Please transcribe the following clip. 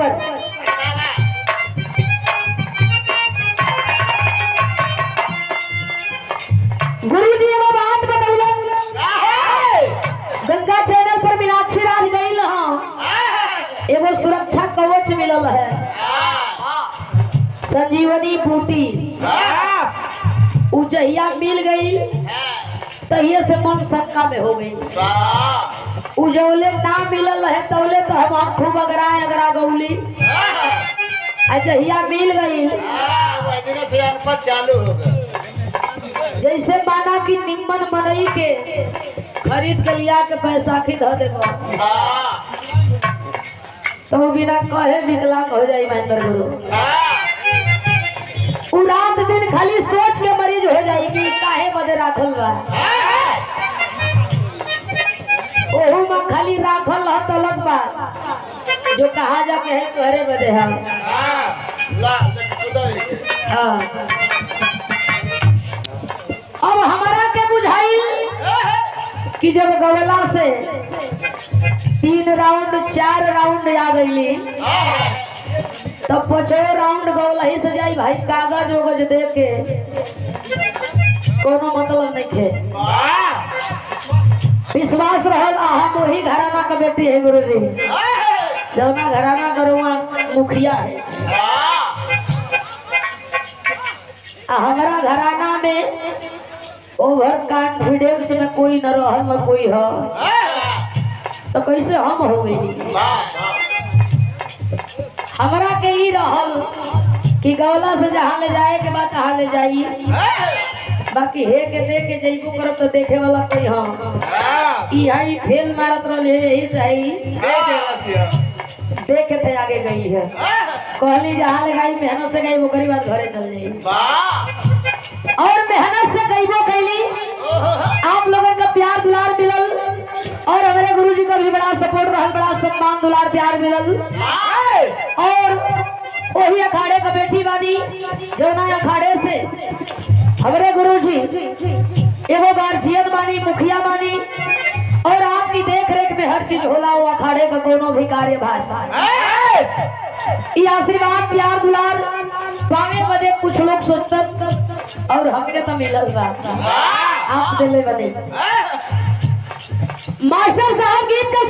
पर। गुरु जी एगो बात बतौलन, गंगा चैनल पर मीनाक्षी राज गई एगो सुरक्षा कवच मिलल है, संजीवनी बूटी। जहिया मिल गई तहिए से मन शंका में हो गई। उजौले ना मिलल है तौले तो हम खूब अगरा गौली, जहिया मिल गई चालू हो गया। जैसे माना कि निम्मन मनई के खरीद के लिया के पैसा की धो देगा तो बिना कहे विकलांग हो जाये महेंद्र गुरु। रात दिन खाली सोच के मरीज हो जाएगी काहे बदे राखल बा, ओहू में खाली राखल रह तलक बा जो कहा जाके है तोहरे बदे हम। अब हमारा के बुझाई कि जब गवला से 3 राउंड 4 राउंड आ गई तो 5 राउंड गौला ही से जाई भाई। कागज उगज दे के कोनो मतलब नहीं थे, विश्वास रहल हम वही घराना का बेटी है गुरु जी, जौना घराना करुआ मुखिया है। हमारा घराना में ओवर कॉन्फिडेंस में कोई न रहल न कोई हो तो कैसे हम हो गई। हमारा के ही रहल कि गौला से जहाँ ले जाए के बाद तहाँ ले जाई, बाकी हे के देख के जइबो करब तो देखे वाला कोई हम यही फेल मारत रहे यही सही देखे थे आगे गई है। कहली जहाँ ले गई मेहनत से गई वो गरीब घरे चल जाई और मेहनत से गई वो कैली। आप लोगों का प्यार दुलार मिलल और हमारे गुरु जी का भी बड़ा सपोर्ट रहा, बड़ा सम्मान दुलार प्यार मिलल। और वही अखाड़े का बेटी बानी जो ना अखाड़े से हमारे गुरु जी एगो गार्जियन बानी, मुखिया बानी और आपकी देख रेख में हर चीज होला वो अखाड़े का कोनो भी कार्य ये आशीर्वाद प्यार दुलार पावे बदे कुछ लोग सोचते और हमने तो मिलल बा आप दिले बदे। मास्टर साहब गीत का